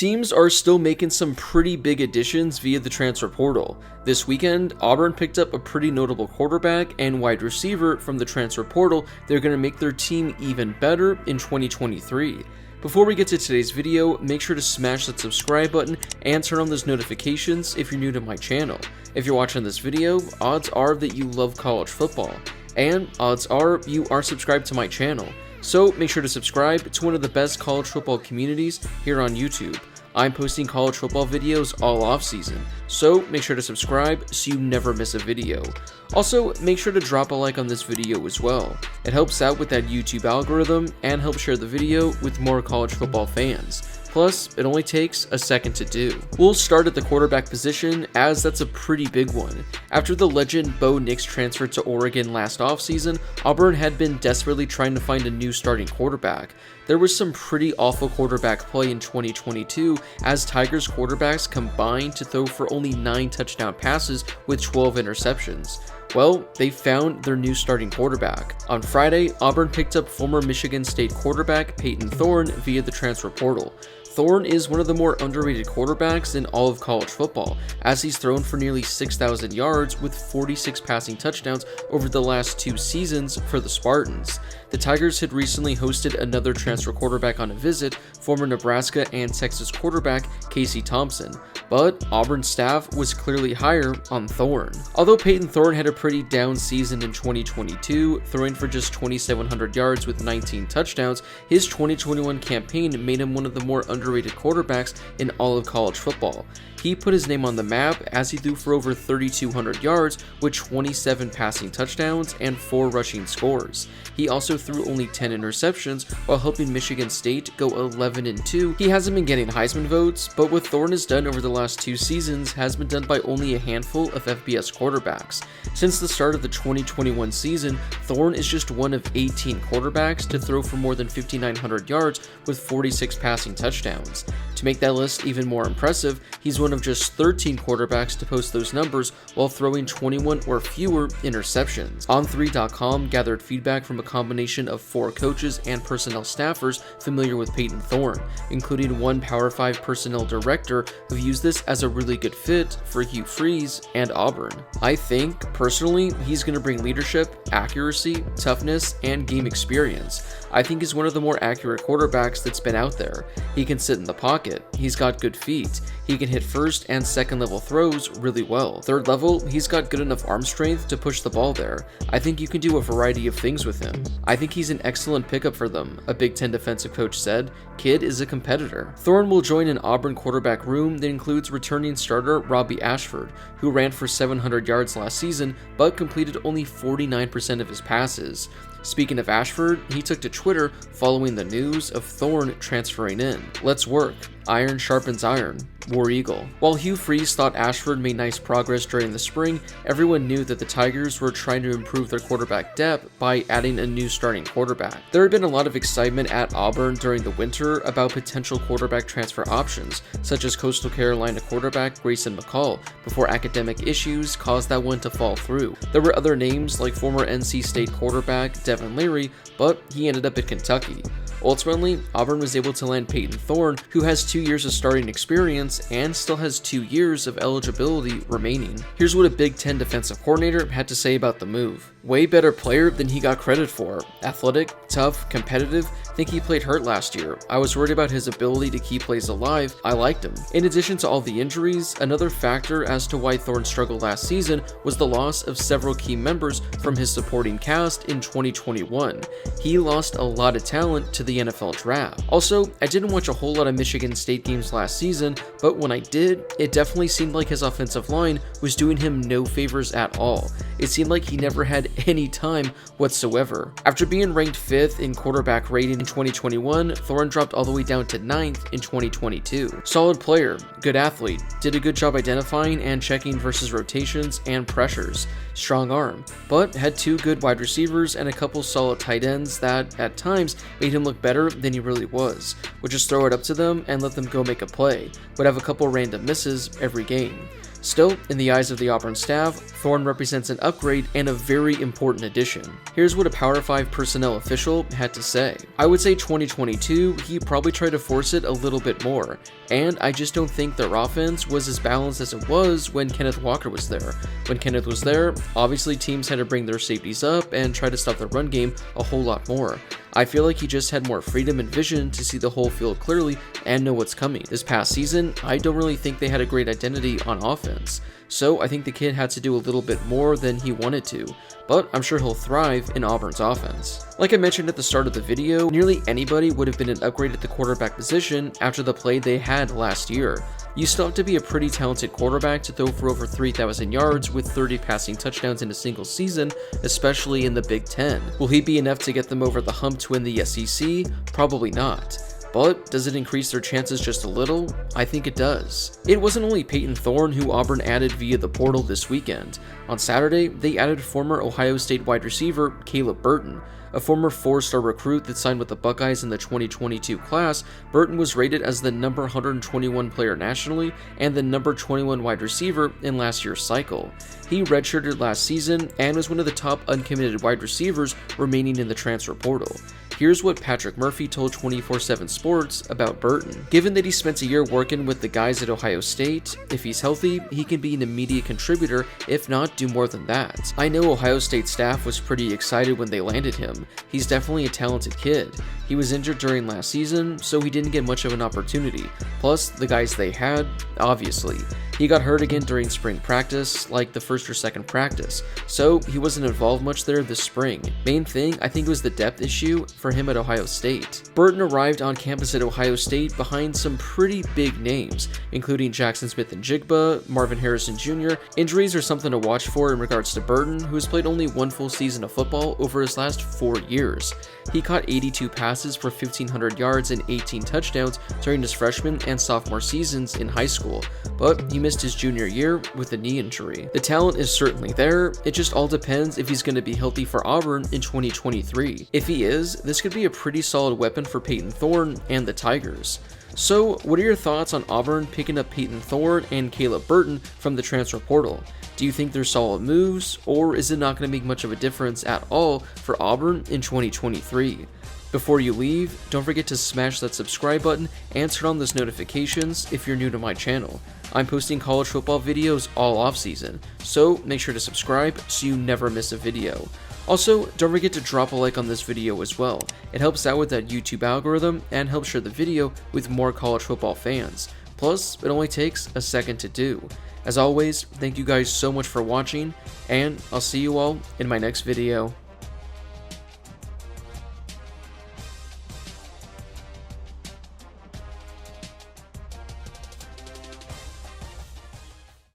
Teams are still making some pretty big additions via the transfer portal. This weekend, Auburn picked up a pretty notable quarterback and wide receiver from the transfer portal. They're going to make their team even better in 2023. Before we get to today's video, make sure to smash that subscribe button and turn on those notifications if you're new to my channel. If you're watching this video, odds are that you love college football, and odds are you are subscribed to my channel. So make sure to subscribe to one of the best college football communities here on YouTube. I'm posting college football videos all off season, so make sure to subscribe so you never miss a video. Also, make sure to drop a like on this video as well. It helps out with that YouTube algorithm and helps share the video with more college football fans. Plus, it only takes a second to do. We'll start at the quarterback position, as that's a pretty big one. After the legend Bo Nix transferred to Oregon last offseason, Auburn had been desperately trying to find a new starting quarterback. There was some pretty awful quarterback play in 2022, as Tigers quarterbacks combined to throw for only 9 touchdown passes with 12 interceptions. Well, they found their new starting quarterback. On Friday, Auburn picked up former Michigan State quarterback Peyton Thorne via the transfer portal. Thorne is one of the more underrated quarterbacks in all of college football, as he's thrown for nearly 6,000 yards with 46 passing touchdowns over the last 2 seasons for the Spartans. The Tigers had recently hosted another transfer quarterback on a visit, former Nebraska and Texas quarterback Casey Thompson, but Auburn's staff was clearly higher on Thorne. Although Peyton Thorne had a pretty down season in 2022, throwing for just 2,700 yards with 19 touchdowns, his 2021 campaign made him one of the more underrated quarterbacks in all of college football. He put his name on the map as he threw for over 3,200 yards with 27 passing touchdowns and 4 rushing scores. He also threw only 10 interceptions while helping Michigan State go 11-2. He hasn't been getting Heisman votes, but what Thorne has done over the last 2 seasons has been done by only a handful of FBS quarterbacks. Since the start of the 2021 season, Thorne is just one of 18 quarterbacks to throw for more than 5,900 yards with 46 passing touchdowns. To make that list even more impressive, he's one of just 13 quarterbacks to post those numbers while throwing 21 or fewer interceptions. On3.com gathered feedback from a combination of 4 coaches and personnel staffers familiar with Peyton Thorne, including one Power 5 personnel director who views this as a really good fit for Hugh Freeze and Auburn. I think, personally, he's going to bring leadership, accuracy, toughness, and game experience. I think he's one of the more accurate quarterbacks that's been out there. He can sit in the pocket, he's got good feet, he can hit first and second level throws really well. Third level, he's got good enough arm strength to push the ball there. I think you can do a variety of things with him. I think he's an excellent pickup for them, a Big Ten defensive coach said. Kid is a competitor. Thorne will join an Auburn quarterback room that includes returning starter Robbie Ashford, who ran for 700 yards last season but completed only 49% of his passes. Speaking of Ashford, he took to Twitter following the news of Thorne transferring in. "Let's work. Iron sharpens iron. War Eagle." While Hugh Freeze thought Ashford made nice progress during the spring, everyone knew that the Tigers were trying to improve their quarterback depth by adding a new starting quarterback. There had been a lot of excitement at Auburn during the winter about potential quarterback transfer options, such as Coastal Carolina quarterback Grayson McCall, before academic issues caused that one to fall through. There were other names like former NC State quarterback Devin Leary, but he ended up at Kentucky. Ultimately, Auburn was able to land Peyton Thorne, who has 2 years of starting experience and still has 2 years of eligibility remaining. Here's what a Big Ten defensive coordinator had to say about the move. "Way better player than he got credit for. Athletic, tough, competitive. Think he played hurt last year. I was worried about his ability to keep plays alive. I liked him." In addition to all the injuries, another factor as to why Thorne struggled last season was the loss of several key members from his supporting cast in 2021. He lost a lot of talent to the NFL draft. Also, I didn't watch a whole lot of Michigan State games last season, but when I did, it definitely seemed like his offensive line was doing him no favors at all. It seemed like he never had any time whatsoever. After being ranked 5th in quarterback rating in 2021, Thorne dropped all the way down to 9th in 2022. Solid player, good athlete, did a good job identifying and checking versus rotations and pressures. Strong arm, but had 2 good wide receivers and a couple solid tight ends that, at times, made him look better than he really was. Would just throw it up to them and let them go make a play. Would have a couple random misses every game. Still, in the eyes of the Auburn staff, Thorne represents an upgrade and a very important addition. Here's what a Power 5 personnel official had to say. I would say 2022, he probably tried to force it a little bit more, and I just don't think their offense was as balanced as it was when Kenneth Walker was there. When Kenneth was there, obviously teams had to bring their safeties up and try to stop the run game a whole lot more. I feel like he just had more freedom and vision to see the whole field clearly and know what's coming. This past season, I don't really think they had a great identity on offense, so I think the kid had to do a little bit more than he wanted to, but I'm sure he'll thrive in Auburn's offense. Like I mentioned at the start of the video, nearly anybody would have been an upgrade at the quarterback position after the play they had last year. You still have to be a pretty talented quarterback to throw for over 3,000 yards with 30 passing touchdowns in a single season, especially in the Big Ten. Will he be enough to get them over the hump to win the SEC? Probably not. But does it increase their chances just a little? I think it does. It wasn't only Peyton Thorne who Auburn added via the portal this weekend. On Saturday, they added former Ohio State wide receiver Caleb Burton. A former 4-star recruit that signed with the Buckeyes in the 2022 class, Burton was rated as the number 121 player nationally and the number 21 wide receiver in last year's cycle. He redshirted last season and was one of the top uncommitted wide receivers remaining in the transfer portal. Here's what Patrick Murphy told 24/7 Sports about Burton. Given that he spent a year working with the guys at Ohio State, if he's healthy, he can be an immediate contributor, if not do more than that. I know Ohio State staff was pretty excited when they landed him. He's definitely a talented kid. He was injured during last season, so he didn't get much of an opportunity. Plus, the guys they had, obviously. He got hurt again during spring practice, like the first or second practice, so he wasn't involved much there this spring. Main thing, I think, was the depth issue for him at Ohio State. Burton arrived on campus at Ohio State behind some pretty big names, including Jackson Smith-Njigba, Marvin Harrison Jr. Injuries are something to watch for in regards to Burton, who has played only one full season of football over his last 4 years. He caught 82 passes for 1,500 yards and 18 touchdowns during his freshman and sophomore seasons in high school, but he missed his junior year with a knee injury. The talent is certainly there, it just all depends if he's going to be healthy for Auburn in 2023. If he is, this could be a pretty solid weapon for Peyton Thorne and the Tigers. So, what are your thoughts on Auburn picking up Peyton Thorne and Caleb Burton from the transfer portal? Do you think they're solid moves, or is it not going to make much of a difference at all for Auburn in 2023? Before you leave, don't forget to smash that subscribe button and turn on those notifications if you're new to my channel. I'm posting college football videos all off-season, so make sure to subscribe so you never miss a video. Also, don't forget to drop a like on this video as well. It helps out with that YouTube algorithm and helps share the video with more college football fans. Plus, it only takes a second to do. As always, thank you guys so much for watching, and I'll see you all in my next video.